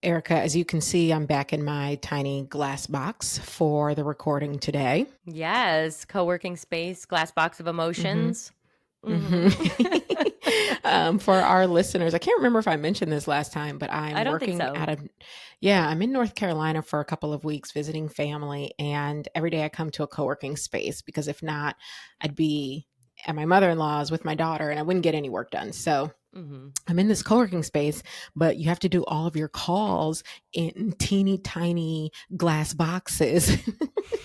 Erica, as you can see, I'm back in my tiny glass box for the recording today. Yes, co-working space, glass box of hmm emotions. hmm hmm For our listeners, I can't remember if I mentioned this last time, but I I'm don't think working so. I'm in North Carolina for a couple of weeks visiting family. And every day I come to a co working space because if not, I'd be at my mother in law's with my daughter and I wouldn't get any work done. So hmm I'm in this co-working space, but you have to do all of your calls in teeny tiny glass boxes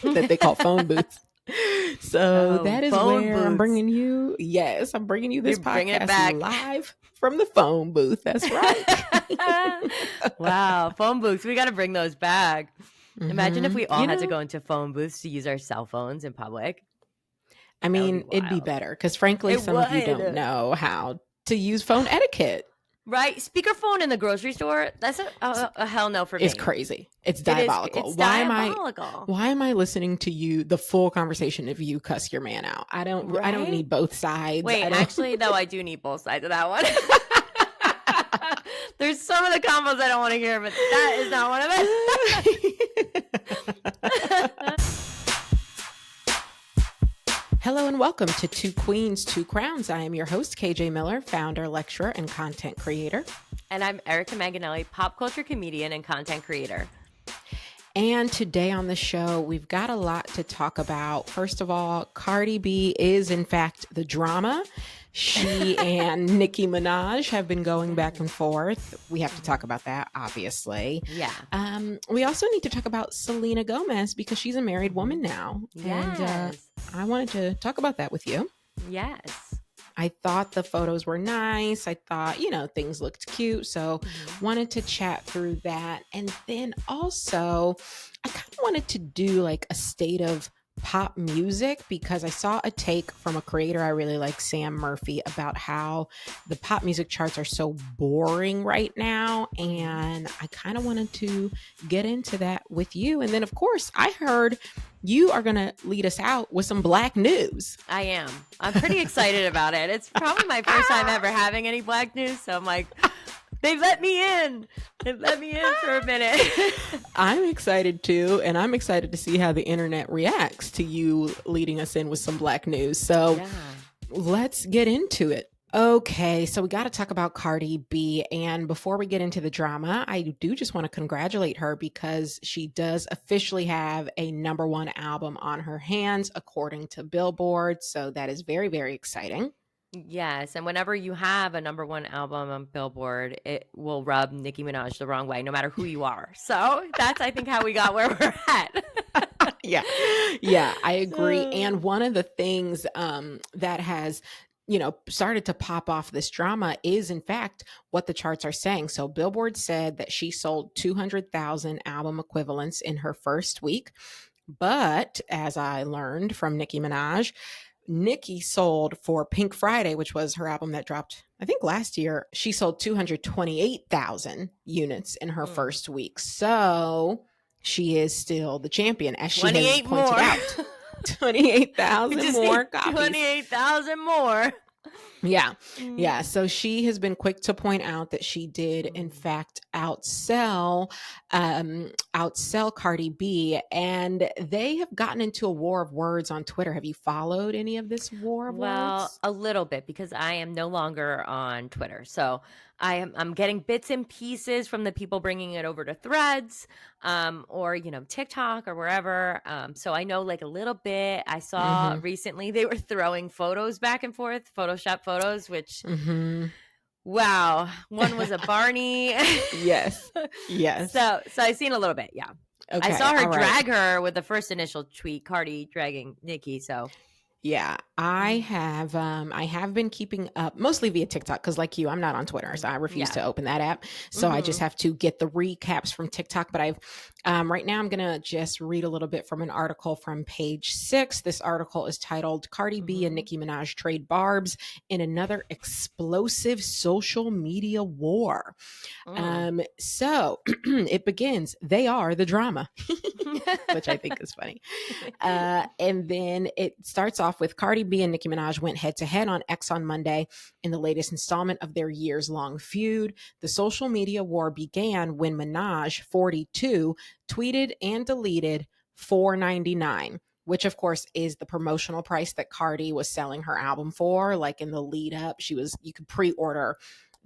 that they call phone booths. So Oh, that is phone where booths. I'm bringing you this You're bringing it podcast back. live from the phone booth. That's right. Wow, phone booths. We got to bring those back. Imagine if we all You had to know, go into phone booths to use our cell phones in public. I That would be mean, it'd be wild. better because frankly, It some of you don't would. know how to use phone etiquette. Right? Speakerphone in the grocery store, that's a hell no for It's me. crazy. It's It is, diabolical. it's diabolical. Why am I listening to you the full conversation if you cuss your man out? I don't Right? need both sides. Wait, I don't actually, though, I do need both sides of that one. There's some of the combos I don't want to hear, but that is not one of it. Hello and welcome to Two Queens, Two Crowns. I am your host, KJ Miller, founder, lecturer, and content creator. And I'm Erica Manganelli, pop culture comedian and content creator. And today on the show, we've got a lot to talk about. First of all, Cardi B is, in fact, the drama. She and Nicki Minaj have been going back and forth. We have to talk about that, obviously. Yeah. We also need to talk about Selena Gomez because she's a married woman now. Yes. And I wanted to talk about that with you. Yes. I thought the photos were nice. I thought, things looked cute. So wanted to chat through that. And then also, I kind of wanted to do like a state of pop music because I saw a take from a creator I really like, Sam Murphy, about how the pop music charts are so boring right now. And I kind of wanted to get into that with you. And then, of course, I heard you are going to lead us out with some black news. I am. I'm pretty excited about it. It's probably my first time ever having any black news. So I'm like, they let me in. They let me in for a minute. I'm excited too, and I'm excited to see how the internet reacts to you leading us in with some black news. So let's get into it. Okay, so we got to talk about Cardi B. And before we get into the drama, I do just want to congratulate her because she does officially have a number one album on her hands, according to Billboard. So that is very, very exciting. Yes, and whenever you have a number one album on Billboard, it will rub Nicki Minaj the wrong way, no matter who you are. So that's, I think, how we got where we're at. Yeah, I agree. And one of the things that has started to pop off this drama is, in fact, what the charts are saying. So Billboard said that she sold 200,000 album equivalents in her first week. But as I learned from Nicki Minaj, Nicki sold for Pink Friday, which was her album that dropped, I think, last year. She sold 228,000 units in her first week. So she is still the champion, as she has pointed more. out. 28,000 more copies. 28,000 more. Yeah. So she has been quick to point out that she did, in fact, outsell Cardi B, and they have gotten into a war of words on Twitter. Have you followed any of this war of words? Well, a little bit, because I am no longer on Twitter. So I'm getting bits and pieces from the people bringing it over to Threads, or TikTok or wherever. So I know like a little bit. I saw recently they were throwing photos back and forth, Photoshop photos, which wow, one was a Barney. Yes. So I've seen a little bit. Yeah. Okay, I saw her drag her with the first initial tweet, Cardi dragging Nicki. So yeah, I have been keeping up mostly via TikTok because, like you, I'm not on Twitter, so I refuse to open that app. So I just have to get the recaps from TikTok. But Right now, I'm going to just read a little bit from an article from page 6. This article is titled Cardi B and Mm-hmm. Nicki Minaj Trade Barbs in Another Explosive Social Media War. Mm. So it begins. They are the drama, which I think is funny. And then it starts off with Cardi B and Nicki Minaj went head to head on X on Monday in the latest installment of their years long feud. The social media war began when Minaj, 42, tweeted and deleted $4.99, which of course is the promotional price that Cardi was selling her album for. Like in the lead up, you could pre-order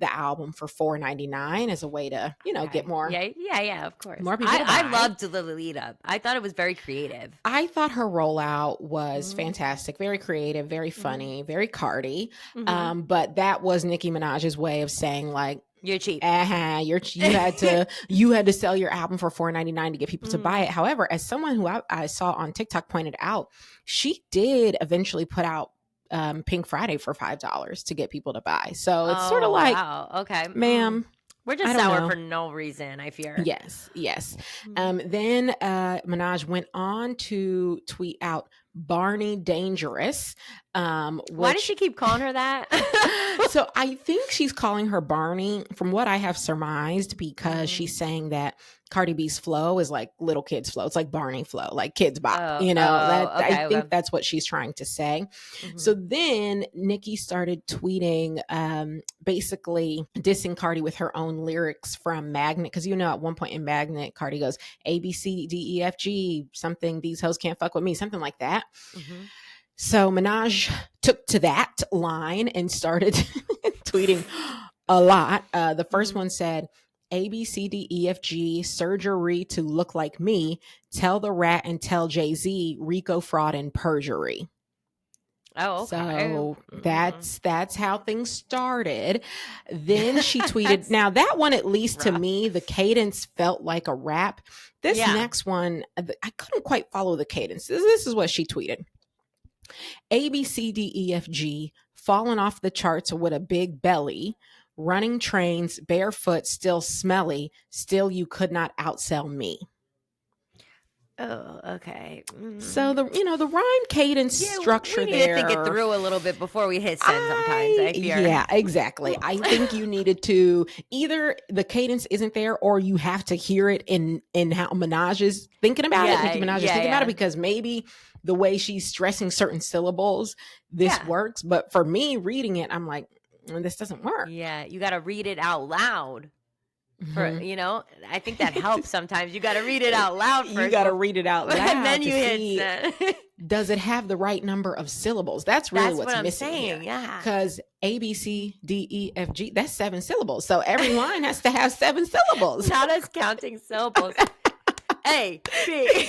the album for $4.99 as a way to, get Okay. more Yeah, of course. more people to I buy. loved the lead up. I thought it was very creative. I thought her rollout was Mm-hmm. fantastic, very creative, very Mm-hmm. funny, very Cardi. Mm-hmm. But that was Nicki Minaj's way of saying like, You're cheap. you had to sell your album for $4.99 to get people to buy Mm. it. However, as someone who I saw on TikTok pointed out, she did eventually put out Pink Friday for $5 to get people to buy. So it's sort of Oh, like, wow. Okay. ma'am, We're I just don't sour know. for no reason, I fear. Yes. Mm. Then Minaj went on to tweet out Barney Dangerous, Why does which she keep calling her that? so I think she's calling her Barney, from what I have surmised, because she's Mm. saying that Cardi B's flow is like little kids flow. It's like Barney flow, like kids bop. I Okay. think that's what she's trying to say. So Mm-hmm. then Nicki started tweeting, basically dissing Cardi with her own lyrics from Magnet. Because at one point in Magnet, Cardi goes A B C D E F G something. These hoes can't fuck with me, something like that. Mm-hmm. So Minaj took to that line and started tweeting a lot. The first Mm-hmm. one said, A, B, C, D, E, F, G, surgery to look like me, tell the rat and tell Jay-Z, Rico fraud and perjury. Oh, okay. So Mm. that's how things started. Then she tweeted. That's Now that one, at least to rough. me, the cadence felt like a rap. This Yeah. next one, I couldn't quite follow the cadence. This is what she tweeted. A, B, C, D, E, F, G, falling off the charts with a big belly, running trains, barefoot, still smelly, still you could not outsell me. Oh, okay. So the rhyme cadence Yeah, structure we need to think it there. through a little bit before we hit send sometimes, I fear. Yeah, exactly. I think you needed to, either the cadence isn't there or you have to hear it in how Minaj is thinking about it. Nicki Minaj is thinking about it, because maybe the way she's stressing certain syllables, this works. But for me reading it, I'm like, this doesn't work. Yeah, you got to read it out loud. For Mhm. I think that helps sometimes. You got to read it out loud first. You got to read it out loud and then to you see, hit send. does it have the right number of syllables? That's really That's what's what I'm missing saying. here. Yeah. Because A, B, C, D, E, F, G, that's 7 syllables. So every line has to have 7 syllables. Not us counting syllables. A, B.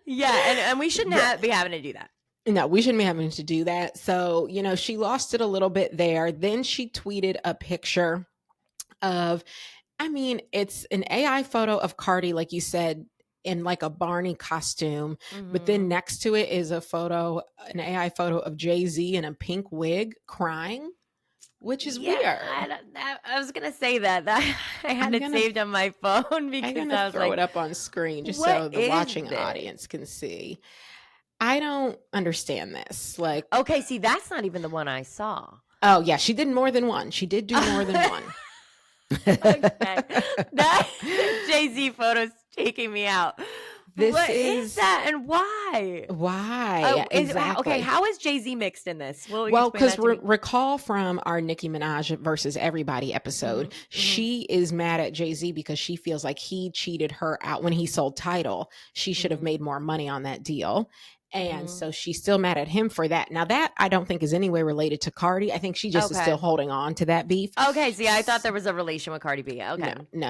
Yeah, and we shouldn't be having to do that. No, we shouldn't be having to do that. So, she lost it a little bit there. Then she tweeted a picture of, it's an AI photo of Cardi, like you said, in like a Barney costume. But then next to it is an AI photo of Jay-Z in a pink wig crying, which is weird. I was going to say that. I had it saved on my phone because I'm going I to was throw like, it up on screen just so the watching this? audience can see. I don't understand this. Like, okay, see, that's not even the one I saw. Oh, yeah, she did more than one. She did do more than one. Okay. That Jay-Z photo's taking me out. What is that and why? Why? Exactly. Okay, how is Jay-Z mixed in this? Well, because recall from our Nicki Minaj versus Everybody episode, she is mad at Jay-Z because she feels like he cheated her out when he sold Tidal. She should have made more money on that deal. And so she's still mad at him for that. Now that I don't think is any way related to Cardi. I think she just is still holding on to that beef. Okay, see, I thought there was a relation with Cardi B. Okay. No.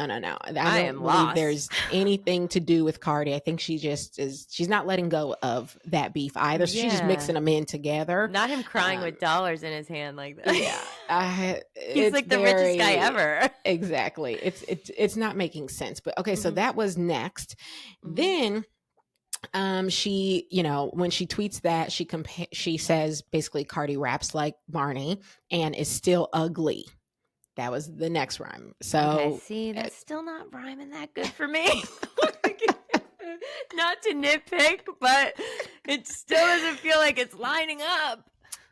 I am lost. There's anything to do with Cardi. I think she just is, she's not letting go of that beef either. So she's just mixing them in together. Not him crying with dollars in his hand like that. Yeah. He's like the richest guy ever. Exactly. It's not making sense. But okay, so that was next. Then she, when she tweets that, she says basically Cardi raps like Barney and is still ugly. That was the next rhyme. Okay, So see, that's still not rhyming that good for me. Not to nitpick, but it still doesn't feel like it's lining up.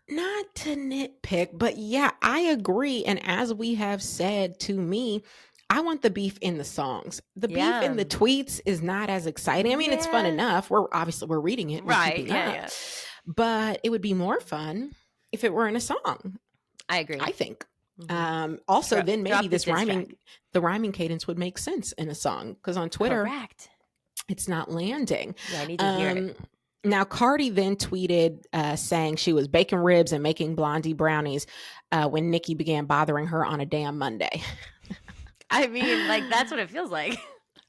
not to nitpick, but yeah, I agree. And as we have said, to me, I want the beef in the songs. The beef in Yeah. the tweets is not as exciting. I mean, it's fun Yeah. enough. We're reading it, we're Right. keeping Yeah. up. Yeah. But it would be more fun if it were in a song, I agree. I think. Mhm. Also, then maybe Drop the diss track. the rhyming cadence would make sense in a song, because on Twitter, Correct. it's not landing. Yeah, I need to hear it. Now, Cardi then tweeted saying she was baking ribs and making blondie brownies when Nicki began bothering her on a damn Monday. I mean, like, that's what it feels like.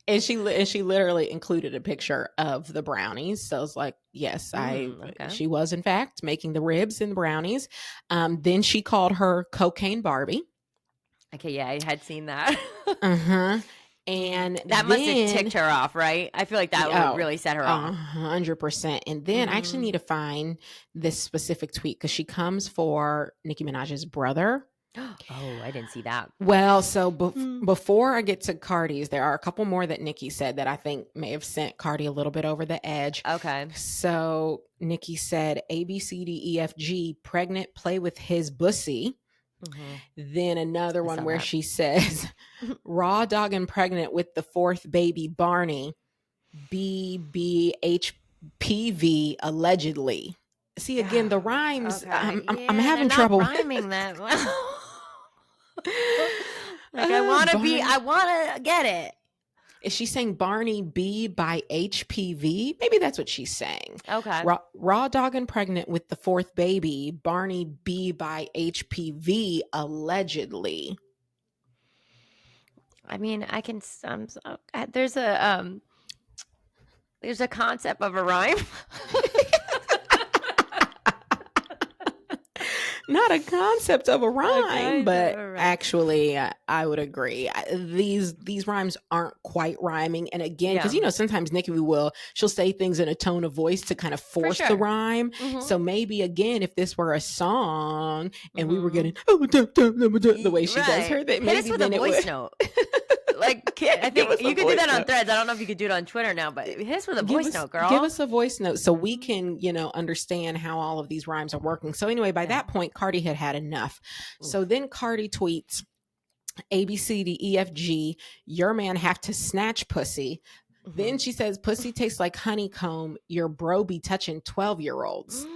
And she literally included a picture of the brownies. So I was like, yes, Okay. she was in fact making the ribs and the brownies. Then she called her Cocaine Barbie. Okay, yeah, I had seen that. Uh-huh. And that must have ticked her off, right? I feel like that would really set her off. 100%. And then I actually need to find this specific tweet, because she comes for Nicki Minaj's brother. Oh, I didn't see that. Well, so before I get to Cardi's, there are a couple more that Nicki said that I think may have sent Cardi a little bit over the edge. Okay. So Nicki said, A, B, C, D, E, F, G, pregnant, play with his bussy. Mm-hmm. Then another one where she says, raw dog and pregnant with the fourth baby, Barney, BBHPV, allegedly. See, again, the rhymes, okay. I'm having trouble rhyming that well. Like, I want to get it. Is she saying Barney B by HPV? Maybe that's what she's saying. Okay. Raw dog and pregnant with the fourth baby, Barney B by HPV, allegedly. I mean, I can. There's a concept of a rhyme. Not a concept of a rhyme, but actually, I would agree. These rhymes aren't quite rhyming. And again, because sometimes Nicki she'll say things in a tone of voice to kind of force the rhyme. Mm-hmm. So maybe again, if this were a song and we were getting the way she does her, that maybe with then a voice note. Like, I think you could do that on Threads. I don't know if you could do it on Twitter now, but hit us with a voice note, girl. Give us a voice note so we can, understand how all of these rhymes are working. So anyway, by that point, Cardi had enough. Oof. So then Cardi tweets, A, B, C, D, E, F, G, your man have to snatch pussy. Mm-hmm. Then she says, pussy tastes like honeycomb. Your bro be touching 12-year-olds.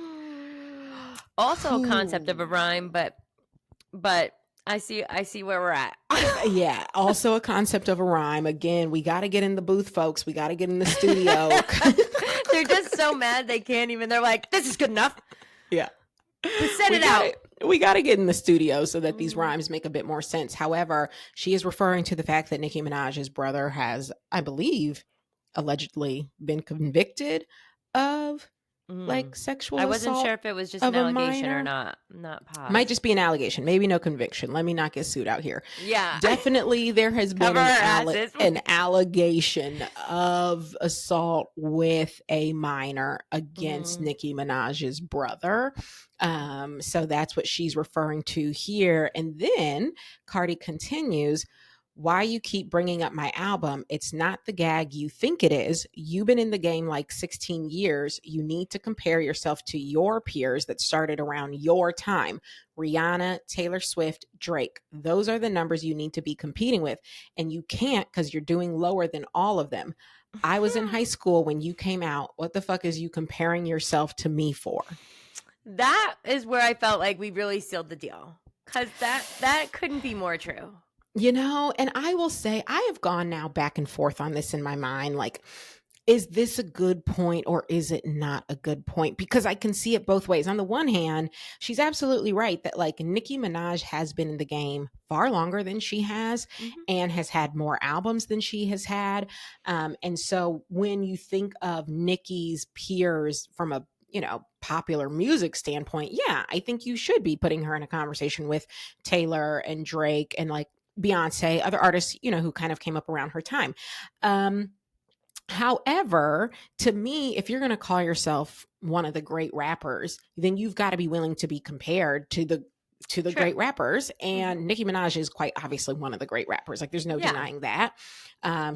Also a concept of a rhyme, but I see where we're at. Yeah, also a concept of a rhyme. Again, we got to get in the booth, folks. We got to get in the studio. They're just so mad they can't even. They're like, this is good enough. Yeah. Set it out. We got to get in the studio so that these rhymes make a bit more sense. However, she is referring to the fact that Nicki Minaj's brother has, I believe, allegedly been convicted of like sexual assault. I wasn't sure if it was just an allegation or not. Not positive. Might just be an allegation. Maybe no conviction. Let me not get sued out here. Yeah. Definitely there has been an allegation of assault with a minor against Nicki Minaj's brother. So that's what she's referring to here. And then Cardi continues, why you keep bringing up my album? It's not the gag you think it is. You've been in the game like 16 years. You need to compare yourself to your peers that started around your time. Rihanna, Taylor Swift, Drake. Those are the numbers you need to be competing with. And you can't because you're doing lower than all of them. I was in high school when you came out. What the fuck is you comparing yourself to me for? That is where I felt like we really sealed the deal. Because that couldn't be more true. And I will say, I have gone now back and forth on this in my mind. Like, is this a good point or is it not a good point? Because I can see it both ways. On the one hand, she's absolutely right that like Nicki Minaj has been in the game far longer than she has and has had more albums than she has had. And so when you think of Nicki's peers from a popular music standpoint, yeah, I think you should be putting her in a conversation with Taylor and Drake and like Beyonce, other artists, who kind of came up around her time. However, to me, if you're going to call yourself one of the great rappers, then you've got to be willing to be compared to the to the True. great rappers. And Mhm. Nicki Minaj is quite obviously one of the great rappers. Like, there's no Yeah. denying that.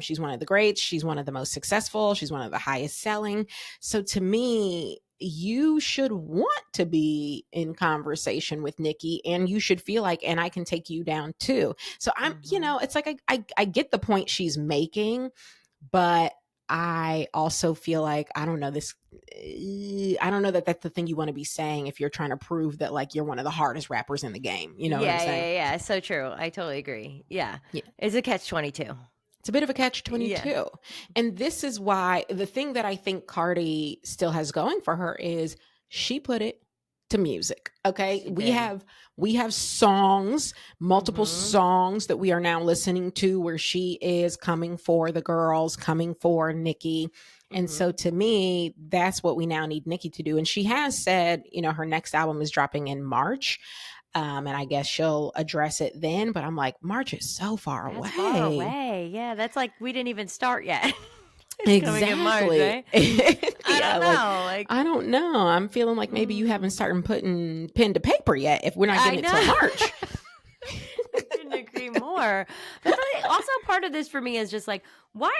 She's one of the greats. She's one of the most successful. She's one of the highest selling. So to me, you should want to be in conversation with Nicki, and you should feel like, and I can take you down too. So I'm, Mhm. it's like I get the point she's making, but I also feel like I don't know this. I don't know that that's the thing you want to be saying if you're trying to prove that like you're one of the hardest rappers in the game. You know what I'm Yeah, saying? yeah, yeah. So true. I totally agree. Yeah. Yeah. It's a catch-22. It's a bit of a catch Yeah. 22. And this is why the thing that I think Cardi still has going for her is she put it to music. Okay? She We did. have songs, multiple Mhm. songs that we are now listening to where she is coming for the girls, coming for Nicki. And so Mhm. to me, that's what we now need Nicki to do. And she has said, her next album is dropping in March. And I guess she'll address it then. But I'm like, March is so far That's far away. away. Yeah, that's like we didn't even start yet. It's coming in March, Exactly. right? I Yeah, don't like know. Like, I don't know. I'm feeling like maybe you haven't mm, started putting pen to paper yet if we're not I getting it till know. March. I couldn't agree more. But also part of this for me is just like, why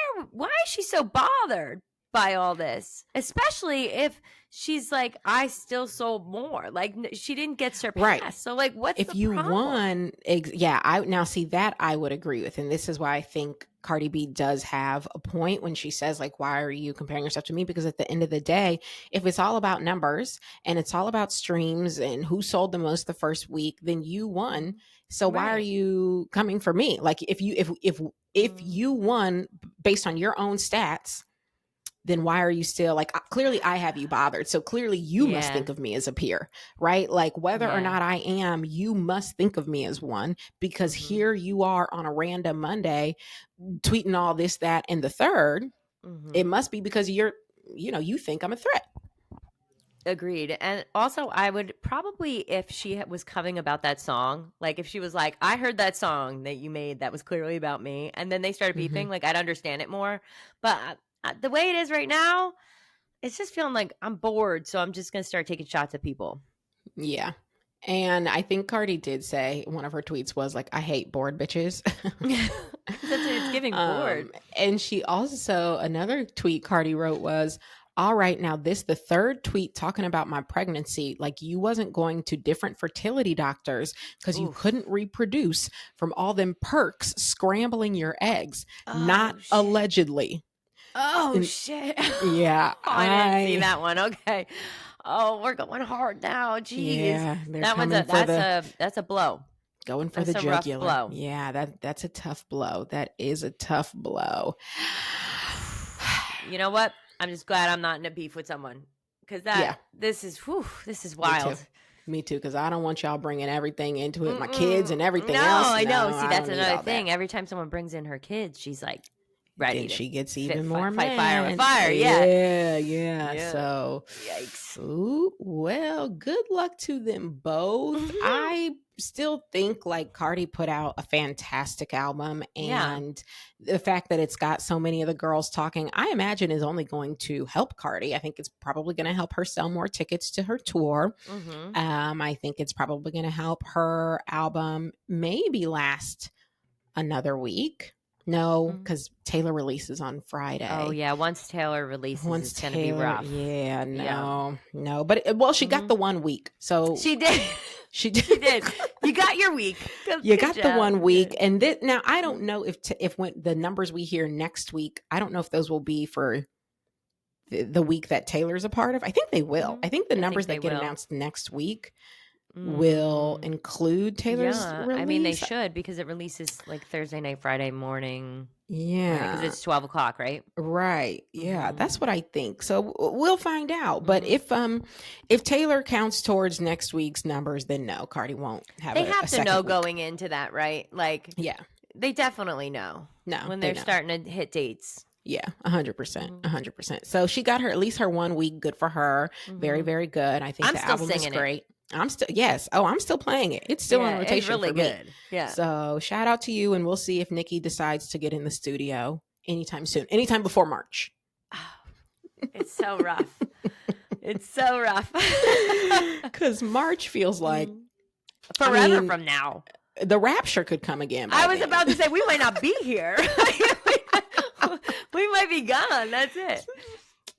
is she so bothered by all this? Especially if she's like, I still sold more. Like she didn't get Right. surpassed. So like, what's If the you problem? won, yeah, I now see that I would agree with. And this is why I think Cardi B does have a point when she says, like, why are you comparing yourself to me? Because at the end of the day, if it's all about numbers and it's all about streams and who sold the most the first week, then you won. Mhm. So why are Right. you coming for me? Like if you Mm. won based on your own stats, then why are you still like clearly I have you bothered, so clearly you must Yeah. think of me as a peer, right? Like whether or Yeah. not I am, you must think of me as one, because Mhm. here you are on a random Monday tweeting all this, that, and the third. It Mhm. must be because you think I'm a threat. Agreed. And also, I would probably, if she was coming about that song, like if she was like, I heard that song that you made that was clearly about me, and then they started Hmm. beefing, like I'd understand it more. But the way it is right now, it's just feeling like I'm bored. So I'm just going to start taking shots at people. Yeah. And I think Cardi did say one of her tweets was like, I hate bored bitches. That's it. It's giving bored. And she also, another tweet Cardi wrote was, all right, now this the third tweet talking about my pregnancy. Like you wasn't going to different fertility doctors because you Oof. couldn't reproduce from all them perks scrambling your eggs. Not Oh, shit. allegedly. Oh, And shit. yeah, Oh, I didn't see that one. Okay. Oh, we're going hard now. Jeez. yeah, they're That one's coming for the that's a blow. going for the That's a rough jugular. blow. Yeah, that's a tough blow. That is a tough blow. You know what? I'm just glad I'm not in a beef with someone because Yeah, this is me too. wild. Me too, because I don't want y'all bringing everything into it. My kids and Mm-mm. everything No, else. I know. No, See, I that's don't need another all that. thing. Every time someone brings in her kids, she's like ready Then to she gets fit, even fight, more fight fire with mad. fire. Yeah. Yeah, yeah. Yeah. So, Yikes. ooh, well, good luck to them both. I still think like Cardi put out a fantastic album, Yeah. and the fact that it's got so many of the girls talking, I imagine is only going to help Cardi. I think it's probably going to help her sell more tickets to her tour. Mm-hmm. I think it's probably going to help her album maybe last another week. No, Mm. because Taylor releases on Oh Friday. yeah. Once Taylor releases, Once it's gonna be Taylor, rough. yeah, Yeah. no. But well, she got Mm-hmm. the 1 week, so She did. she did. She did. You got your week. You Good got the job. 1 week, Good. and now I don't Mm. know if when the numbers we hear next week, I don't know if those will be for the week that Taylor's a part of. I think they will. Mm-hmm. I think the I think numbers they that get will. announced next week will Mm. include Taylor's Yeah, I mean they release. should because it releases like Thursday night, Friday morning, right? Because Yeah. it's 12 o'clock, right? Right. Yeah, Mm-hmm. that's what I think. So we'll find out. But Mm-hmm. if Taylor counts towards next week's numbers, then no, Cardi won't have They a have to second know week. going into that, right? Like Yeah. they definitely know No, when they they're know. starting to hit dates. Yeah, 100%. Mm-hmm. 100%. So she got her at least her 1 week. Good for her. Very, Mm-hmm. very good. I think I'm the still album is singing it. great. I'm still yes. Oh, I'm still playing it. It's still on Yeah, it's rotation really for me. good. Yeah. So shout out to you, and we'll see if Nicki decides to get in the studio anytime soon. Anytime before March. Oh, it's so rough. It's so rough. Because March feels like Mm. forever from now. The rapture could come again. I was about to say we might not be here. We might be gone. That's it.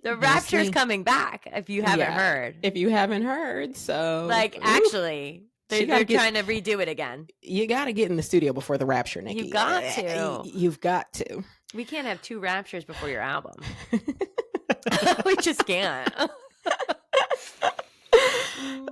The rapture's coming back. If you haven't heard. If you haven't heard, so like actually, they're trying to redo it again. You got to get in the studio before the rapture, Nicki. You got to. You've got to. We can't have 2 raptures before your album. We just can't.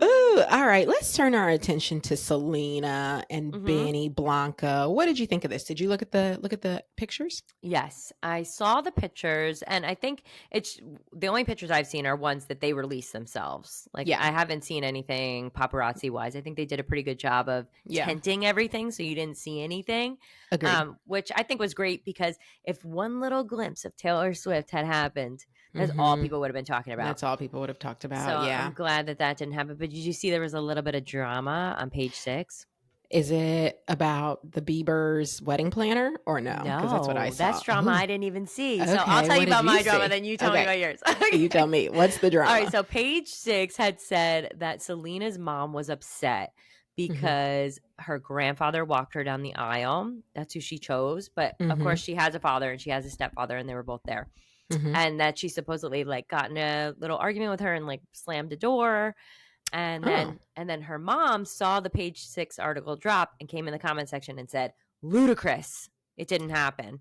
Ooh, all right. Let's turn our attention to Selena and Benny Blanco. What did you think of this? Did you look at the pictures? Yes, I saw the pictures, and I think it's the only pictures I've seen are ones that they released themselves. Like, I haven't seen anything paparazzi wise. I think they did a pretty good job of tinting everything, so you didn't see anything. Agreed. Which I think was great, because if one little glimpse of Taylor Swift had happened, that's all people would have been talking about. That's all people would have talked about. So I'm glad that didn't happen. But did you see there was a little bit of drama on page 6? Is it about the Bieber's wedding planner or no? No, that's what I saw. That's drama I didn't even see. Okay, so I'll tell you about my drama, then you tell me about yours. You tell me. What's the drama? All right, so page 6 had said that Selena's mom was upset because her grandfather walked her down the aisle. That's who she chose. But of course, she has a father and she has a stepfather, and they were both there. And that she supposedly like got in a little argument with her and like slammed a door. And then her mom saw the page 6 article drop and came in the comment section and said, "Ludicrous. It didn't happen."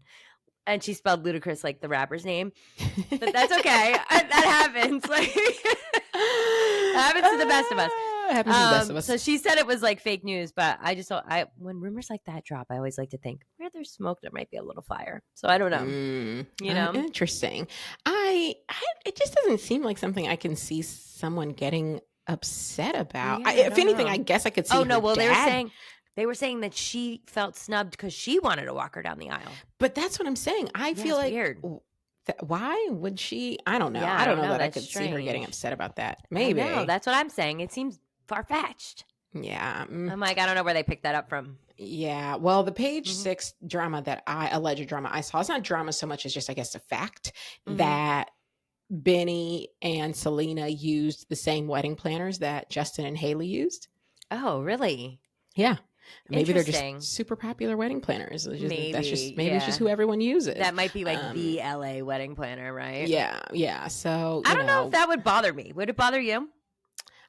And she spelled ludicrous like the rapper's name. But that's okay. That happens. Like, that happens to the best of us. Happens to the best of us. So she said it was like fake news, but I just when rumors like that drop, I always like to think where there's smoke, there might be a little fire. So I don't know. You know, interesting. It just doesn't seem like something I can see someone getting upset about. Yeah, if anything, I guess I could see. Oh no, well dad. they were saying that she felt snubbed because she wanted to walk her down the aisle. But that's what I'm saying. I feel like weird. Why would she? I don't know. Yeah, I don't know that that's I could strange. see her getting upset about that. Maybe. No, that's what I'm saying. It seems far-fetched. Yeah. I'm like, I don't know where they picked that up from. Yeah. Well, the page 6 drama alleged drama I saw, it's not drama so much as just, I guess, a fact that Benny and Selena used the same wedding planners that Justin and Haley used. Oh, really? Yeah. Maybe they're just super popular wedding planners. Maybe it's just who everyone uses. That might be like the LA wedding planner, right? Yeah. Yeah. So I don't know if that would bother me. Would it bother you?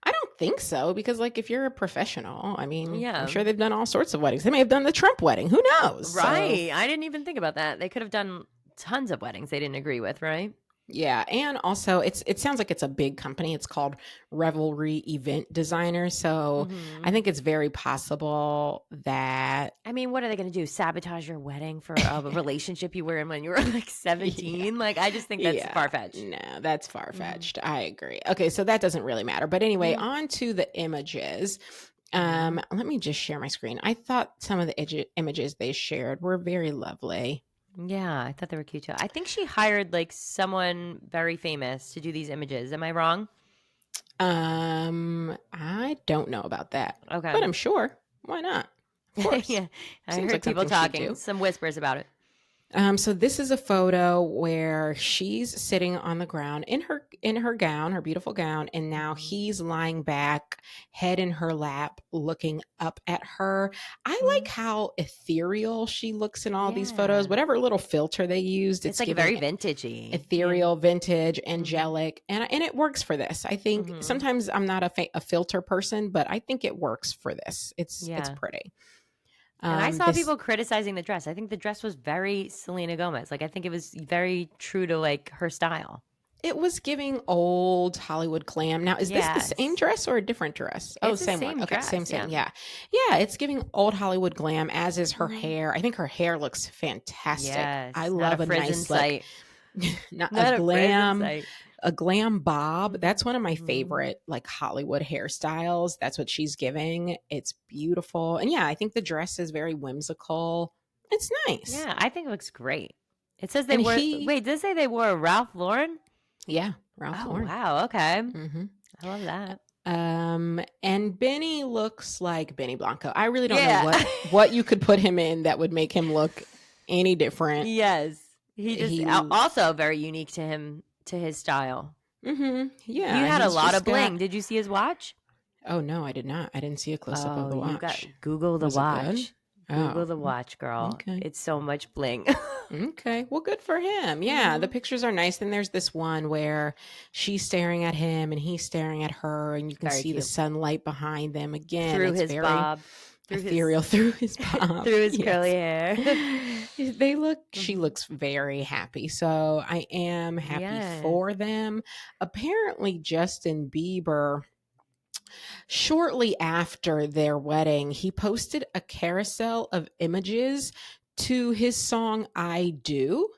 I don't think so, because like if you're a professional, I mean, I'm sure they've done all sorts of weddings. They may have done the Trump wedding. Who knows? Right. So, I didn't even think about that. They could have done tons of weddings they didn't agree with, right? Yeah, and also it sounds like it's a big company. It's called Revelry Event Designer. So I think it's very possible that, I mean, what are they going to do? Sabotage your wedding for a relationship you were in when you were like 17? Like, I just think that's far-fetched. No, that's far-fetched. I agree. Okay, so that doesn't really matter. But anyway, on to the images. Let me just share my screen. I thought some of the images they shared were very lovely. Yeah, I thought they were cute too. I think she hired like someone very famous to do these images. Am I wrong? I don't know about that. Okay. But I'm sure. Why not? Of course. Yeah. I Seems heard like people something she'd talking, do. some whispers about it. So this is a photo where she's sitting on the ground in her gown, her beautiful gown, and now he's lying back, head in her lap, looking up at her. I like how ethereal she looks in all these photos. Whatever little filter they used, It's like very vintagey, ethereal, vintage, angelic, and it works for this. I think sometimes I'm not a filter person, but I think it works for this. It's pretty. And I saw people criticizing the dress. I think the dress was very Selena Gomez. Like, I think it was very true to like her style. It was giving old Hollywood glam. Now, is this the same dress or a different dress? It's same same one. Okay, dress, same. Yeah, it's giving old Hollywood glam, as is her hair. I think her hair looks fantastic. Yes, I love a nice like, not a glam bob. That's one of my favorite like Hollywood hairstyles. That's what she's giving. It's beautiful. And yeah, I think the dress is very whimsical. It's nice. Yeah, I think it looks great. It says they wore, wait, did it say they wore a Ralph Lauren? Yeah, Ralph Lauren. Wow, okay. I love that. And Benny looks like Benny Blanco. I really don't know what you could put him in that would make him look any different. Yes. He also very unique to him, to his style. Yeah. You had a lot of bling. Did you see his watch? Oh no, I did not. I didn't see a close up of Oh, the you got watch. Google the Was it good? watch. Google Oh, the watch, girl. okay. It's so much bling. Okay. Well, good for him. Yeah, the Mhm. pictures are nice. Then there's this one where she's staring at him and he's staring at her, and you can Very see the cute. sunlight behind them. Again, Through it's his very bob, through ethereal his through his bob. through his curly Yes. hair. She Mhm. looks very happy. So I am happy Yes. for them. Apparently, Justin Bieber, shortly after their wedding, he posted a carousel of images to his song I Do,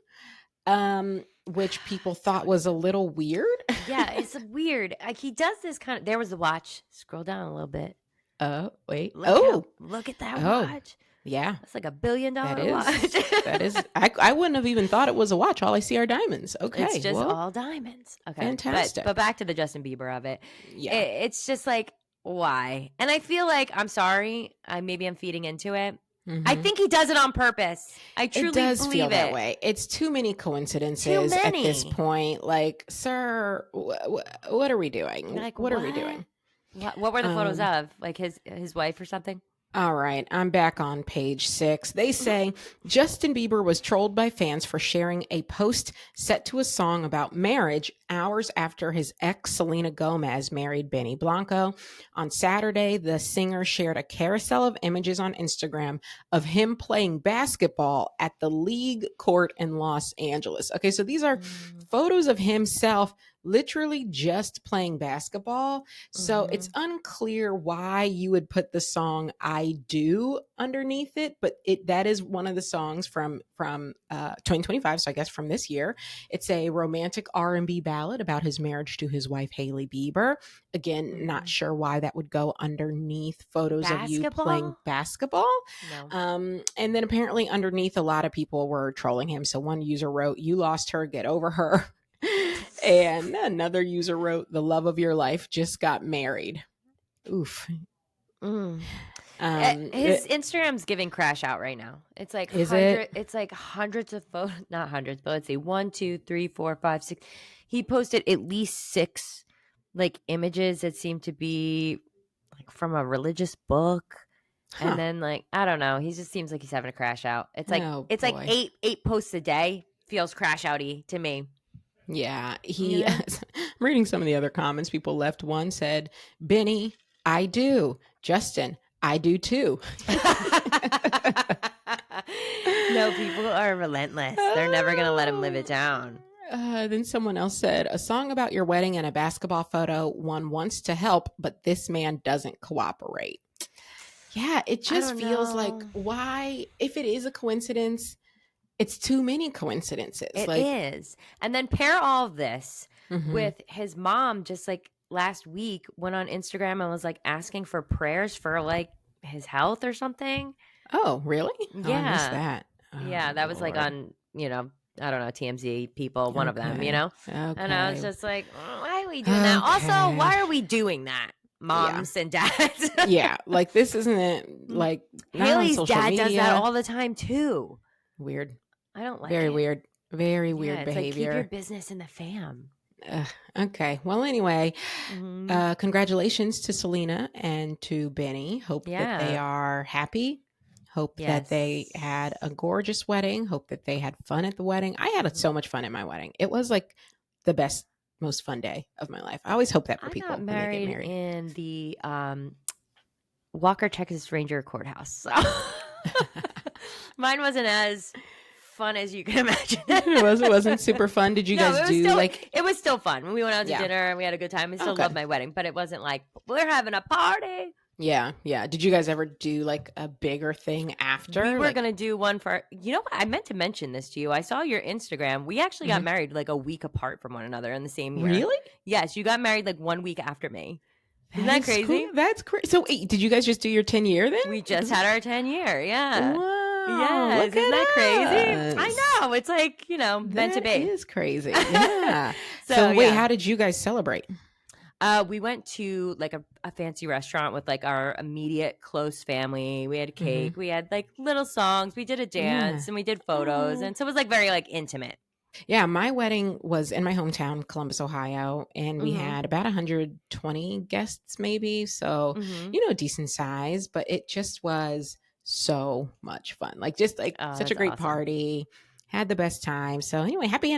which people thought was a little weird. Yeah, it's weird. Like he does this kind of. There was the watch. Scroll down a little bit. Oh, wait. Look at that Oh, watch. yeah. That's like $1 billion That watch. is, that is, I wouldn't have even thought it was a watch. All I see are diamonds. It's Okay. just Well, all diamonds. Okay, but fantastic. back to the Justin Bieber of it. Yeah. It's just like why? And I feel like I'm sorry. Maybe I'm feeding into it. I Hmm. think he does it on purpose. I It truly does feel believe that it. way. It's too many Too coincidences at this many. point. Like, sir, what are we doing? Like What are we what? doing? What were the photos Um, of? Like his wife or something? All right, I'm back on page 6. They say Justin Bieber was trolled by fans for sharing a post set to a song about marriage hours after his ex Selena Gomez married Benny Blanco. On Saturday, the singer shared a carousel of images on Instagram of him playing basketball at the league court in Los Angeles. Okay, so these are Mm, photos of himself literally just playing basketball. So it's mhm. unclear why you would put the song "I Do" underneath it, but that is one of the songs from 2025. So I guess from this year, it's a romantic R&B ballad about his marriage to his wife Hailey Bieber. Again, not Mhm. sure why that would go underneath photos of you playing Basketball? basketball. No. And then apparently underneath, a lot of people were trolling him. So one user wrote, "You lost her, get over her." And another user wrote, "The love of your life just got married." Oof. Mm. Um, His Instagram's giving crash out right now. It's like is it? it's like hundreds of photos, not hundreds, but let's see, 1, 2, 3, 4, 5, 6. He posted at least 6 like images that seem to be like from a religious book. And Huh. then like, I don't know, he just seems like he's having a crash out. Oh It's like boy. eight posts a day feels crash outy to me. Yeah. You He, know? I'm reading some of the other comments people left. One said, "Benny, I do. Justin, I do too." No, people are relentless. They're never gonna let him live it down. Then someone else said, "A song about your wedding and a basketball photo. One wants to help, but this man doesn't cooperate." Yeah, it I just don't feels like, know. why, if it is a coincidence, it's too many coincidences. It Like, is. And then pair all of this mhm. with his mom just like last week went on Instagram and was like asking for prayers for like his health or something. Oh, really? Oh, I missed Yeah. that. Yeah, Oh, that was like Lord. on, I don't know, TMZ people, one of them, you Okay. know? And I was Okay. just like, why are we doing that? Also, Okay. why are we doing that, Yeah. moms and dads? Yeah. Like, this isn't it, like, not on Haley's social dad does that media. all the time too. Weird. I don't like Very it. weird. Very Yeah, weird it's like keep your behavior. business in the fam. Ugh, okay. Well, anyway, Hmm. congratulations to Selena and to Benny. Hope that they Yeah. are happy. Hope that they had a Yes. gorgeous wedding. Hope that they had fun at the wedding. I had Mhm. so much fun at my wedding. It was like the best, most fun day of my life. I always hope that for I got people when they get married married. in the Walker, Texas Ranger courthouse. So mine wasn't as fun as you can imagine. It wasn't super fun. Did you No, guys do like, it was still fun. We went out to yeah. dinner and we had a good time. I Oh, still love good. my wedding, but it wasn't like we're having a party. Yeah. Yeah. Did you guys ever do like a bigger thing We after? were Like, gonna do one for what? I meant to mention this to you. I saw your Instagram. We actually got mhm. married like a week apart from one another in the same year. Really? Yes, you got married like 1 week after me. Isn't That that is cool. crazy? That's crazy. So, wait, did you guys just do your 10-year then? We just had our 10-year. Yeah. Wow, Yes. look Isn't that crazy? at I us. know. It's like, meant to That be. is crazy. Yeah. So So, wait, yeah. how did you guys celebrate? We went to like a fancy restaurant with like our immediate close family. We had Hmm. cake. We had like little songs. We did a Yeah. dance and we did photos. Oh, And so it was like very like intimate. Yeah, my wedding was in my hometown, Columbus, Ohio, and we Mhm. had about 120 guests, maybe. So, Mhm. decent size, but it just was so much fun. Like, just like Oh, such a that's great awesome. party. Had the best time. So, anyway, happy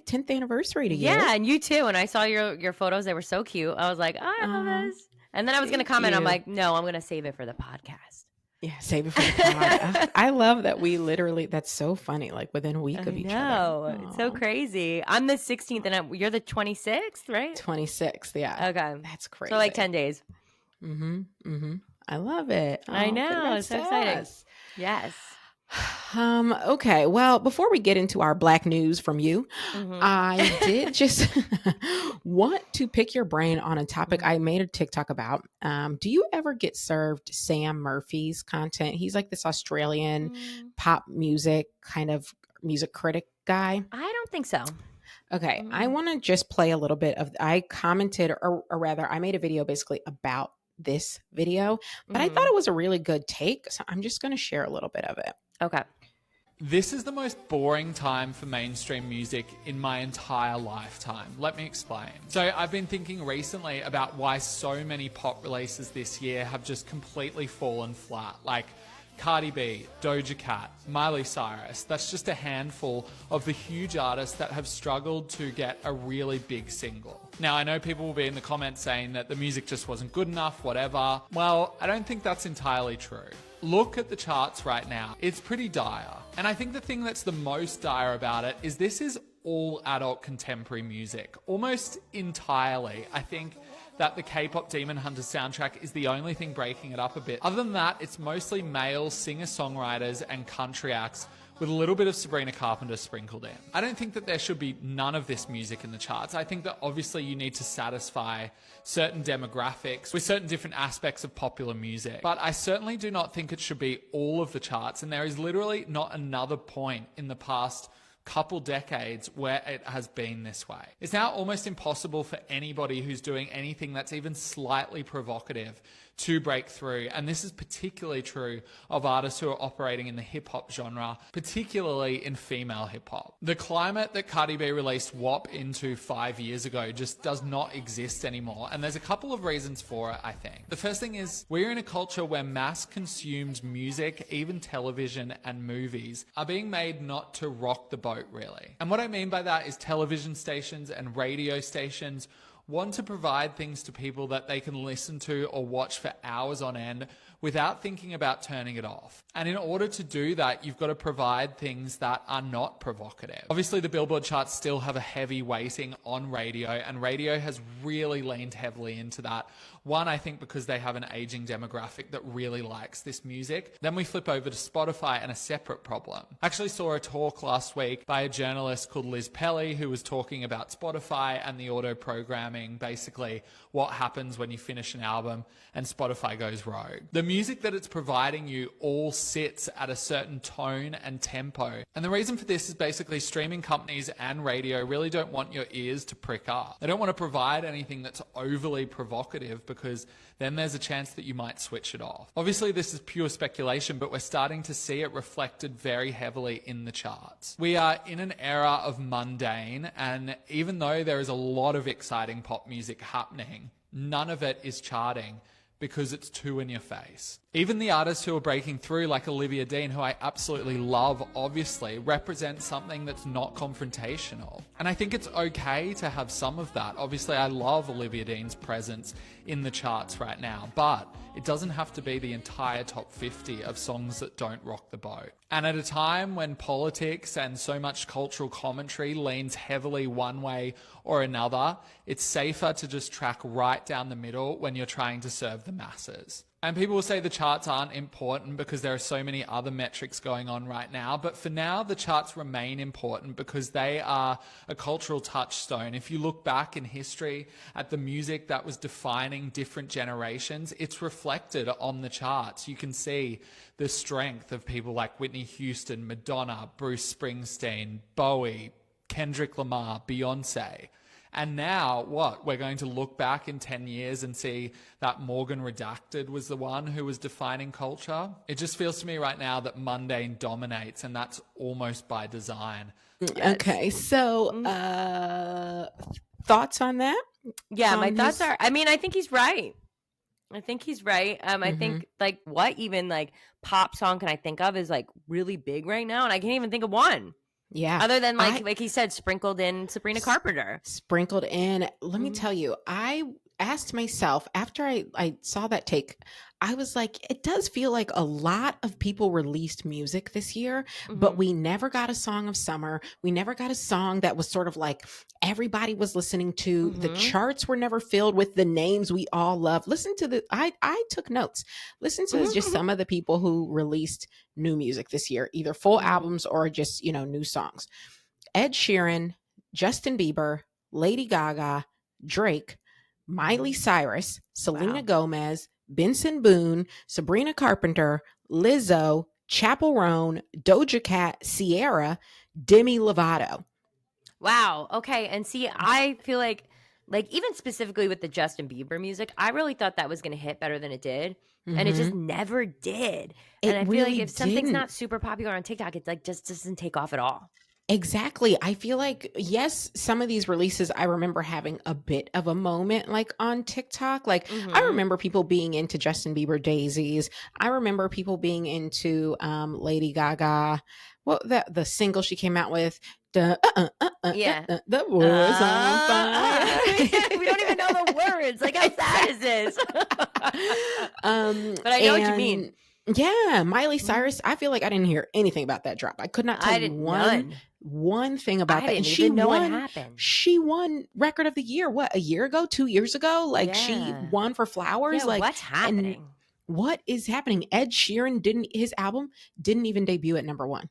10th anniversary to you. Yeah, and you too. And I saw your photos, they were so cute. I was like, "Oh, I love Oh, this." And then I was gonna thank comment, I'm you. like, "No, I'm gonna save it for the podcast." Yeah, save it for the pod. Ugh, I love that we literally, that's so funny, like within a week of I each other. know. It's so Oh, crazy. I'm the 16th and you're the 26th, right? 26th. Yeah, Okay. that's So like crazy. 10 days. I love it. I Oh, know. It's congrats so to exciting. us. Yes. Okay. Well, before we get into our black news from you, Mhm. I did just want to pick your brain on a topic Mhm. I made a TikTok about. Do you ever get served Sam Murphy's content? He's like this Australian Mm, pop music kind of music critic guy. I don't think so. Okay, I Mm-mm. want to just play a little bit of. I commented, or rather, I made a video basically about this video, but I thought Mhm. it was a really good take. So I'm just going to share a little bit of it. Okay. This is the most boring time for mainstream music in my entire lifetime. Let me explain. So, I've been thinking recently about why so many pop releases this year have just completely fallen flat. Like Cardi B, Doja Cat, Miley Cyrus. That's just a handful of the huge artists that have struggled to get a really big single. Now, I know people will be in the comments saying that the music just wasn't good enough, whatever. Well, I don't think that's entirely true. Look at the charts right now. It's pretty dire. And I think the thing that's the most dire about it is this is all adult contemporary music. Almost entirely. I think that the K-pop Demon Hunters soundtrack is the only thing breaking it up a bit. Other than that, it's mostly male singer-songwriters and country acts with a little bit of Sabrina Carpenter sprinkled in. I don't think that there should be none of this music in the charts. I think that obviously you need to satisfy certain demographics with certain different aspects of popular music. But I certainly do not think it should be all of the charts, and there is literally not another point in the past couple decades where it has been this way. It's now almost impossible for anybody who's doing anything that's even slightly provocative to break through. And this is particularly true of artists who are operating in the hip hop genre, particularly in female hip hop. The climate that Cardi B released WAP into 5 years ago just does not exist anymore. And there's a couple of reasons for it, I think. The first thing is we're in a culture where mass consumed music, even television and movies, are being made not to rock the boat, really. And what I mean by that is television stations and radio stations want to provide things to people that they can listen to or watch for hours on end without thinking about turning it off. And in order to do that, you've got to provide things that are not provocative. Obviously, the Billboard charts still have a heavy weighting on radio, and radio has really leaned heavily into that. One, I think because they have an aging demographic that really likes this music. Then we flip over to Spotify and a separate problem. I actually saw a talk last week by a journalist called Liz Pelly who was talking about Spotify and the auto programming, basically what happens when you finish an album and Spotify goes rogue. The music that it's providing you all sits at a certain tone and tempo. And the reason for this is basically streaming companies and radio really don't want your ears to prick up. They don't want to provide anything that's overly provocative because then there's a chance that you might switch it off. Obviously, this is pure speculation, but we're starting to see it reflected very heavily in the charts. We are in an era of mundane, and even though there is a lot of exciting pop music happening, none of it is charting because it's too in your face. Even the artists who are breaking through, like Olivia Dean, who I absolutely love, obviously, represent something that's not confrontational. And I think it's okay to have some of that. Obviously, I love Olivia Dean's presence in the charts right now, but it doesn't have to be the entire top 50 of songs that don't rock the boat. And at a time when politics and so much cultural commentary leans heavily one way or another, it's safer to just track right down the middle when you're trying to serve the masses. And people will say the charts aren't important because there are so many other metrics going on right now. But for now, the charts remain important because they are a cultural touchstone. If you look back in history at the music that was defining different generations, it's reflected on the charts. You can see the strength of people like Whitney Houston, Madonna, Bruce Springsteen, Bowie, Kendrick Lamar, Beyonce. And now what? We're going to look back in 10 years and see that Morgan Redacted was the one who was defining culture. It just feels to me right now that mundane dominates, and that's almost by design. Yes. Okay, so thoughts on that? Yeah, my On thoughts his- are, I mean, I think he's right. I think he's right. I think like what even like pop song can I think of is like really big right now, and I can't even think of one. Yeah. Other than like he said, sprinkled in Sabrina Carpenter. Sprinkled in. Let me tell you, I asked myself after I saw that take, I was like, it does feel like a lot of people released music this year, but we never got a song of summer. We never got a song that was sort of like everybody was listening to. The charts were never filled with the names we all love. Listen to the, I took notes. Listen to just some of the people who released new music this year, either full albums or just, new songs. Ed Sheeran, Justin Bieber, Lady Gaga, Drake, Miley Cyrus, Selena Gomez, Benson Boone, Sabrina Carpenter, Lizzo, Chappell Roan, Doja Cat, Sierra, Demi Lovato. Wow. Okay. And see, I feel like even specifically with the Justin Bieber music, I really thought that was going to hit better than it did. And it just never did. And I feel like if something's not super popular on TikTok, it like just doesn't take off at all. Exactly. I feel like, yes, some of these releases, I remember having a bit of a moment like on TikTok. Like, I remember people being into Justin Bieber Daisies. I remember people being into Lady Gaga. Well, the single she came out with, the was on fire. We don't even know the words. Like, how sad is this? But I know what you mean. Yeah, Miley Cyrus. I feel like I didn't hear anything about that drop. I could not tell you one thing about that. And she know what happened. She won Record of the Year. What, a year ago, 2 years ago? Like she won for Flowers. Yeah, like what's happening? What is happening? Ed Sheeran his album didn't even debut at number one.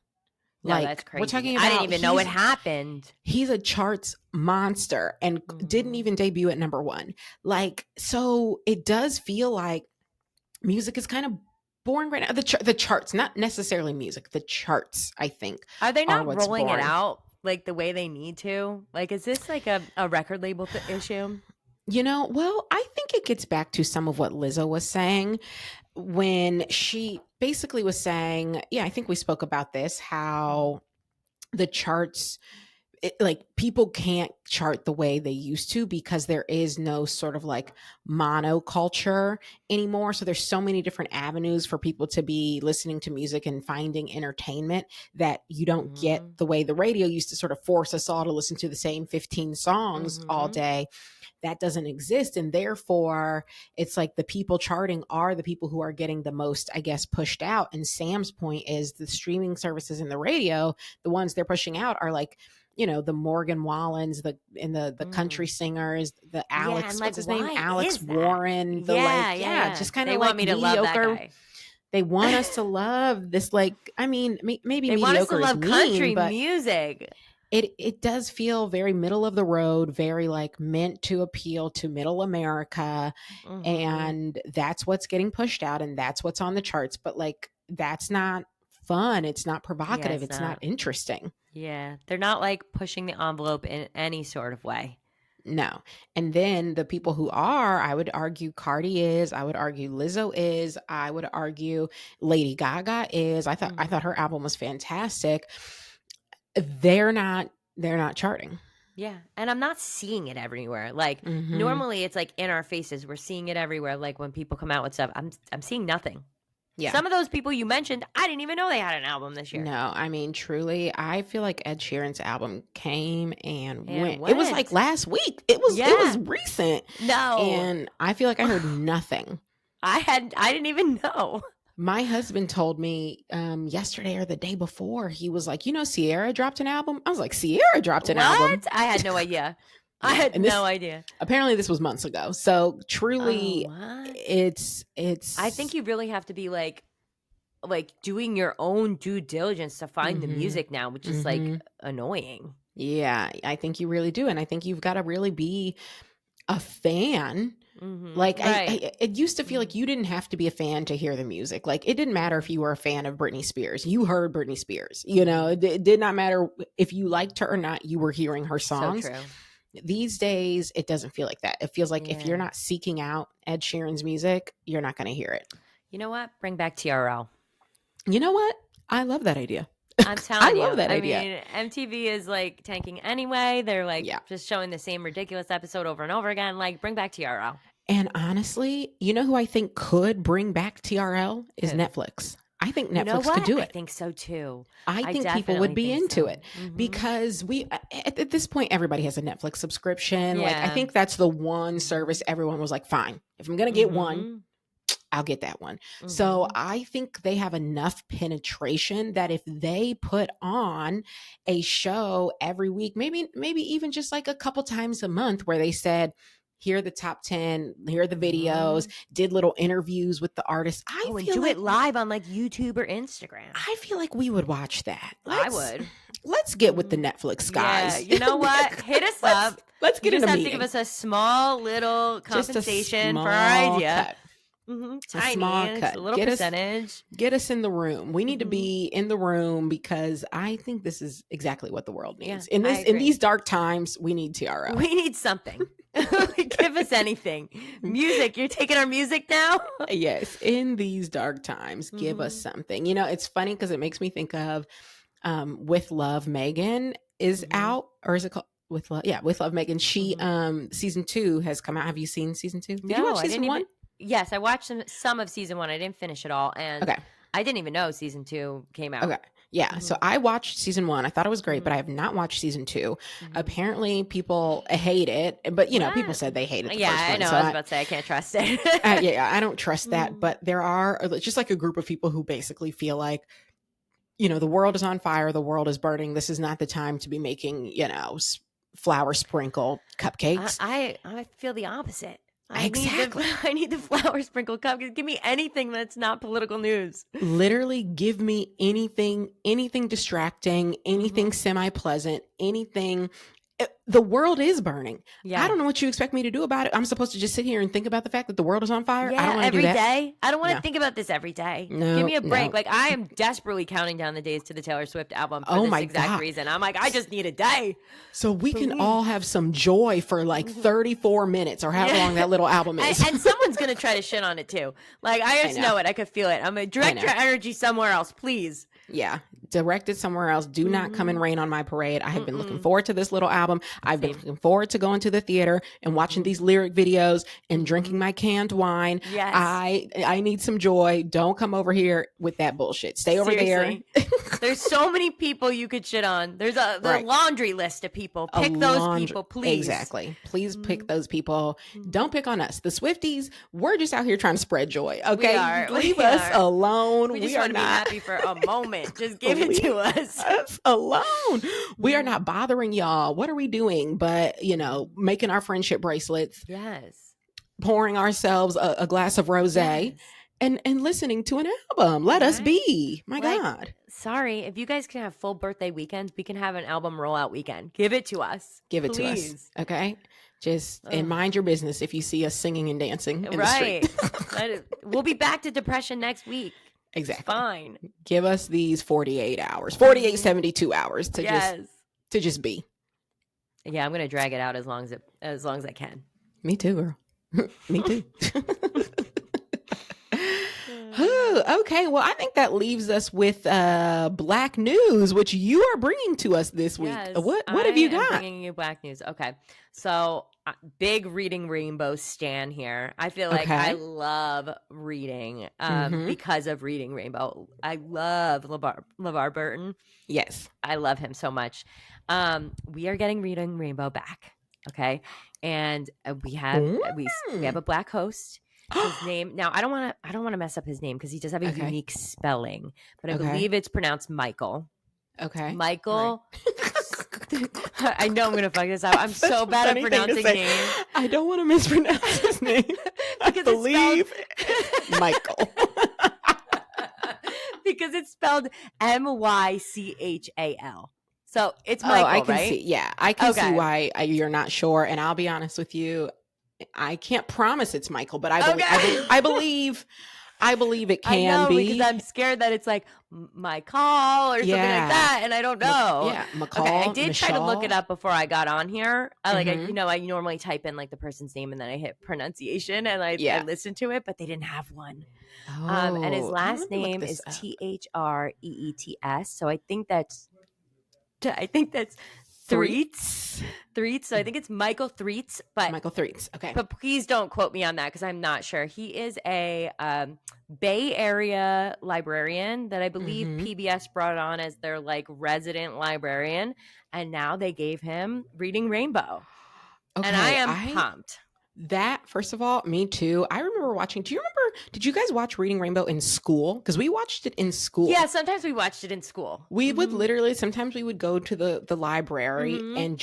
No, like that's crazy. We're talking about. I didn't even know what happened. He's a charts monster and didn't even debut at number one. Like, so it does feel like music is kind of boring right now. The charts, not necessarily music, the charts, I think. Are they not rolling boring. it out like the way they need to? Like, is this like a record label issue? Well, I think it gets back to some of what Lizzo was saying when she basically was saying, I think we spoke about this, how the charts, like people can't chart the way they used to because there is no sort of like monoculture anymore. So there's so many different avenues for people to be listening to music and finding entertainment that you don't get the way the radio used to sort of force us all to listen to the same 15 songs all day. That doesn't exist. And therefore, it's like the people charting are the people who are getting the most, I guess, pushed out. And Sam's point is the streaming services and the radio, the ones they're pushing out are like, the Morgan Wallens, the country singers, the Alex, and what's his why name? Alex is that? Warren. Just kind of like want me to mediocre. Love that guy. They want us to love this, like, I mean, maybe they mediocre want us to love is mean, country but music. It does feel very middle of the road, very like meant to appeal to middle America. And that's what's getting pushed out and that's what's on the charts. But like, that's not fun. It's not provocative. It's not interesting. Yeah. They're not like pushing the envelope in any sort of way. No. And then the people who are, I would argue Cardi is, I would argue Lizzo is, I would argue Lady Gaga is. I thought her album was fantastic. They're not charting. Yeah. And I'm not seeing it everywhere. Like normally it's like in our faces. We're seeing it everywhere. Like when people come out with stuff, I'm seeing nothing. Yeah. Some of those people you mentioned, I didn't even know they had an album this year. No, I mean, truly, I feel like Ed Sheeran's album came and went. It was like last week. It was recent. No. And I feel like I heard nothing. I didn't even know. My husband told me yesterday or the day before, he was like, Sierra dropped an album. I was like, Sierra dropped an album? I had no idea. I had no idea. Apparently this was months ago. So truly it's I think you really have to be like doing your own due diligence to find the music now, which is like annoying. Yeah, I think you really do. And I think you've got to really be a fan. Like it used to feel like you didn't have to be a fan to hear the music. Like it didn't matter if you were a fan of Britney Spears. You heard Britney Spears. It did not matter if you liked her or not. You were hearing her songs. So true. These days, it doesn't feel like that. It feels like if you're Yeah. not seeking out Ed Sheeran's music, you're not going to hear it. You know what? Bring back TRL. You know what? I love that idea. I'm telling you. love that I idea. mean, MTV is like tanking anyway. They're like Yeah. just showing the same ridiculous episode over and over again. Like, bring back TRL. And honestly, you know who I think could bring back TRL is Who? Netflix. I think You know Netflix what? could do I it. think so too. I think people would definitely be think into so. it Mhm. because we, at this point, everybody has a Netflix subscription. Like, I Yeah. think that's the one service everyone was like, fine, if I'm going to get one, Mhm. I'll get that one. So Mhm. I think they have enough penetration that if they put on a show every week, maybe even just like a couple times a month where they said, here are the top 10, here are the videos, did little interviews with the artists. and feel do like it live on like YouTube or Instagram. I feel like we would watch that. I would. Let's get with the Netflix guys. Yeah, you know what? Hit us up. Let's get You in just a have meeting. to give us a small little Just a compensation for small our idea. cut. Tiny, small it's cut. a little Get us- percentage. Get us in the room. We need to be in the room because I think this is exactly what the world needs. Yeah, I In agree. these dark times, we need TRL. We need something. Give us anything. Music. You're taking our music now? Yes, in these dark times, give us something. You know, it's funny because it makes me think of With Love, Megan is out, or is it called With Love? Yeah, With Love, Megan. She season 2 has come out. Have you seen season 2? Did you watch season 1? Yes, I watched some of season 1. I didn't finish it all, and Okay. I didn't even know season 2 came out. Okay. Yeah. So I watched season 1. I thought it was great, but I have not watched season 2. Apparently people hate it, but you know, people said they hated the Yeah, first one. I know. So I was about to say I can't trust it. yeah, I don't trust that, but there are just like a group of people who basically feel like, you know, the world is on fire, the world is burning. This is not the time to be making, you know, flour sprinkle cupcakes. I feel the opposite. Exactly. I need the flour sprinkle cupcakes. Give me anything that's not political news. Literally give me anything distracting, anything semi-pleasant, anything. The world is burning. Yeah. I don't know what you expect me to do about it. I'm supposed to just sit here and think about the fact that the world is on fire. Yeah, I don't want to do every that. day. I don't want to No. think about this every day. No, Give me a break. no. Like, I am desperately counting down the days to the Taylor Swift album for Oh this my exact God. reason. I'm like, I just need a day. So we can all have some joy for like 34 minutes or however long that little album is. And someone's going to try to shit on it too. Like, I just know it. I could feel it. I'm going to direct your energy somewhere else, please. Yeah. Direct it somewhere else. Do not come and rain on my parade. I have been looking forward to this little album. I've been looking forward to going to the theater and watching these lyric videos and drinking my canned wine. Yes. I need some joy. Don't come over here with that bullshit. Stay over Seriously. there. There's so many people you could shit on. There's a Right. laundry list of people. Pick those people, please. Exactly. Please pick those people. Don't pick on us. The Swifties, we're just out here trying to spread joy. Okay. Leave We us are. alone. We just are want to be not happy for a moment. Just give it to us. us alone. We are not bothering y'all. What are we doing? But, you know, making our friendship bracelets, Yes. pouring ourselves a glass of rosé. Yes. And listening to an album. Let us be. My Like, God. Sorry, if you guys can have full birthday weekends, we can have an album rollout weekend. Give it to us. Give it please. to us. Okay. Just and mind your business if you see us singing and dancing in Right. the street. We'll be back to depression next week. Exactly. Fine. Give us these 48 hours, 48, 72 hours to just be. Yeah, I'm gonna drag it out as long as I can. Me too, girl. Me too. Okay, well, I think that leaves us with Black news, which you are bringing to us this week. Yes, What have you I am got? bringing you Black news. Okay, so big reading rainbow stan here. I feel like Okay. I love reading because of Reading Rainbow. I love LeVar Burton. Yes. I love him so much. We are getting Reading Rainbow back. Okay, and we have a Black host. His name now. I don't want to mess up his name because he does have a unique spelling, but I believe it's pronounced Michael. Okay. Michael. I know I'm gonna fuck this up. I'm so bad at pronouncing names. I don't want to mispronounce his name. I believe Michael. Because it's spelled Mychal. So it's Michael, I can right? see. Yeah, I can see why you're not sure. And I'll be honest with you, I can't promise it's Michael, but I believe I believe it I can know, be. because I'm scared that it's like my call or something like Yeah. that, and I don't know. Yeah, Okay, I McCall, did try to look it Michelle. up before I got on here. Mhm. I normally type in like the person's name and then I hit pronunciation and I Yeah. listen to it, but they didn't have one. And his Oh, last let me look name this is up. Threets. So I think that's Threets? Threets. So I think it's Michael Threets, Michael Threets. Okay. but please don't quote me on that because I'm not sure. He is a Bay Area librarian that I believe Mhm. PBS brought on as their like resident librarian, and now they gave him Reading Rainbow, and I Okay, am pumped. that first of all, me too. I remember watching. Did you guys watch Reading Rainbow in school? Because we watched it in school. Yeah, sometimes we watched it in school. We would literally sometimes we would go to the library Mhm. and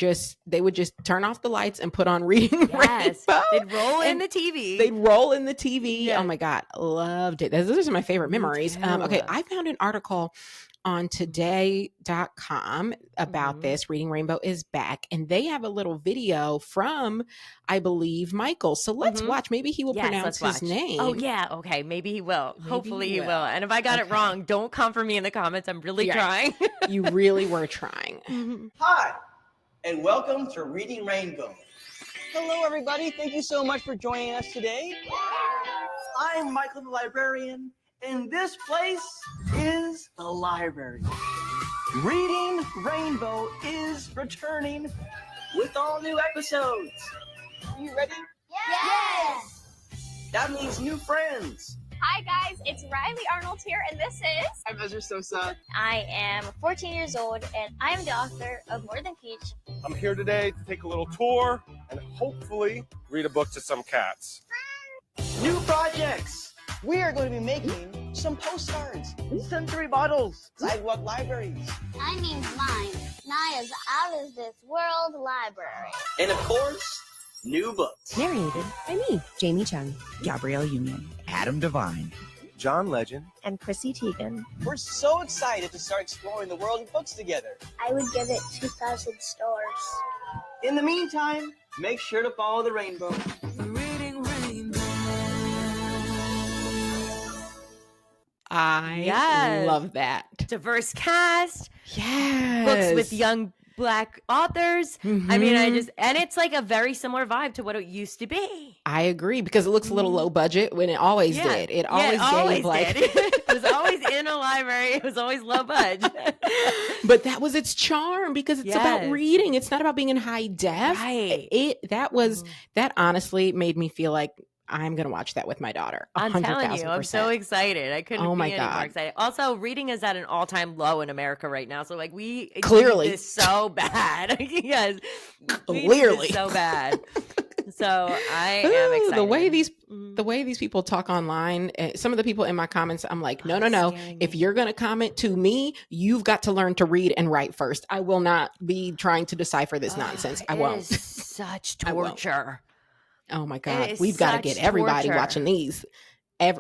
they would just turn off the lights and put on Reading Yes, Rainbow. they'd roll in and the TV. They'd roll in the TV. Yeah. Oh my God, loved it. Those are my favorite Me memories. too. Okay, I found an article on today.com about Mhm. this. Reading Rainbow is back, and they have a little video from, I believe, Michael. So let's Mhm. watch. Maybe he will Yes, pronounce let's his watch. name. Oh yeah, okay, maybe he will. Maybe Hopefully he he will. will. And if I got it Okay. wrong, don't come for me in the comments. I'm really Yeah. trying. You really were trying. Mhm. Hi, and welcome to Reading Rainbow. Hello, everybody. Thank you so much for joining us today. I'm Michael the librarian, and this place is the library. Reading Rainbow is returning with all new episodes. Are you ready? Yes! That means new friends. Hi guys, it's Riley Arnold here, and this is... I'm Ezra Sosa. I am 14 years old, and I'm the author of More Than Peach. I'm here today to take a little tour and hopefully read a book to some cats. New projects. We are going to be making some postcards, Sensory bottles. sidewalk libraries. I named mine Naya's Out of This World Library. And of course, new books. Narrated by me, Jamie Chung, Gabrielle Union, Adam Devine, John Legend. and Chrissy Teigen. We're so excited to start exploring the world of books together. I would give it 2,000 stars. In the meantime, make sure to follow the rainbow. I Yes. love that. Diverse cast, Yes. books with young Black authors. I mean, Mhm. and it's like a very similar vibe to what it used to be. I agree because it looks a little low budget when it always did. It always gave like did. It was always in a library. It was always low budget. But that was its charm because it's about Yes. reading. It's not about being in high def. Right. That honestly made me feel like I'm gonna watch that with my daughter. I'm telling you, 100,000%. I'm so excited. I couldn't Oh my be any more God. excited. Also, reading is at an all-time low in America right now. So like we Clearly. need this so bad. Yes. We need Clearly. this so bad. So I am excited. The way these Mhm. the way these people talk online, some of the people in my comments, I'm like, no. Scaring If me. you're gonna comment to me, you've got to learn to read and write first. I will not be trying to decipher this nonsense. I It won't. is such I won't. torture. Oh my It God. is We've got to get such everybody torture. watching these.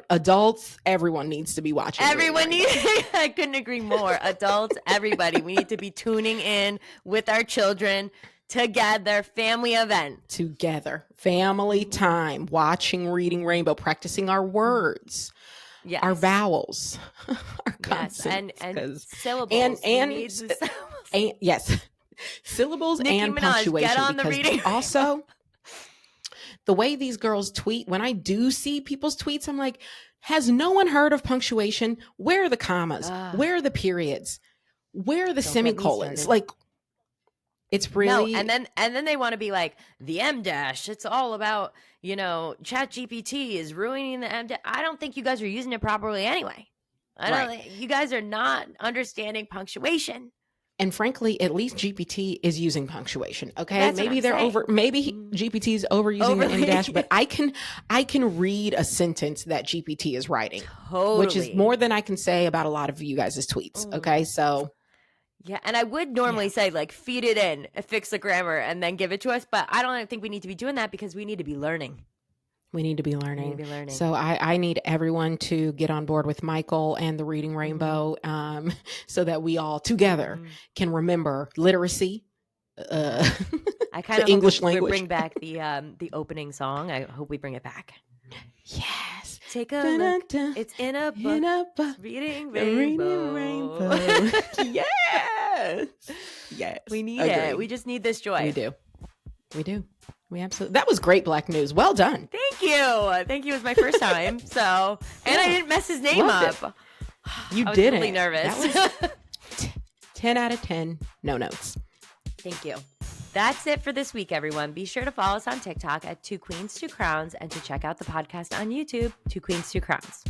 Adults, everyone needs to be watching. Everyone Reading Rainbow. needs, I couldn't agree more. Adults, everybody, we need to be tuning in with our children together, family event. Together. Family time, watching Reading Rainbow, practicing our words, Yes. our vowels, our Yes, consonants. and 'cause- syllables. We and- need the syllables. and yes, syllables Nicki and Minaj, punctuation. get on the because reading. also, the way these girls tweet, when I do see people's tweets, I'm like, has no one heard of punctuation? Where are the commas? Ugh. Where are the periods? Where are the Don't get me semicolons? started. Like, it's really No, and then they want to be like the M dash. It's all about, Chat GPT is ruining the M dash. I don't think you guys are using it properly anyway. I don't Right. you guys are not understanding punctuation. And frankly, at least GPT is using punctuation. Okay, That's what maybe I'm they're saying. over. Maybe GPT is overusing the Overly. M dash, but I can read a sentence that GPT is writing, Totally. which is more than I can say about a lot of you guys' tweets. Okay, so Yeah, and I would normally say like feed it in, fix the grammar, and then give it to us, but I don't think we need to be doing that because we need to be learning. we need to be We learning. need to be learning. So I need everyone to get on board with Michael and the Reading Rainbow, so that we all together Mhm. can remember literacy. I kind of English hope we language. bring back the opening song. I hope we bring it back. Yes. Take a Dun, look. dun, It's in a book. in a book. Reading Reading Rainbow. Rainbow. Yes. Yes. We need Agreed. it. We just need this joy. We do. We do. We absolutely. That was great, Black News. Well done. Thank you. Thank you. It was my first time. So, and I didn't mess his name Loved up. You I was didn't. really nervous. That was 10 out of 10. No notes. Thank you. That's it for this week, everyone. Be sure to follow us on TikTok at 2 Queens, 2 Crowns, and to check out the podcast on YouTube, 2 Queens, 2 Crowns.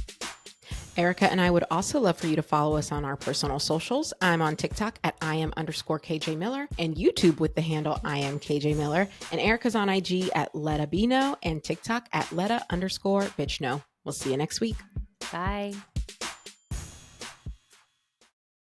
Erica and I would also love for you to follow us on our personal socials. I'm on TikTok at @Iam_KJ Miller and YouTube with the handle IamKJ Miller. And Erica's on IG at LettaBino and TikTok at Letta_BitchKnow. We'll see you next week. Bye.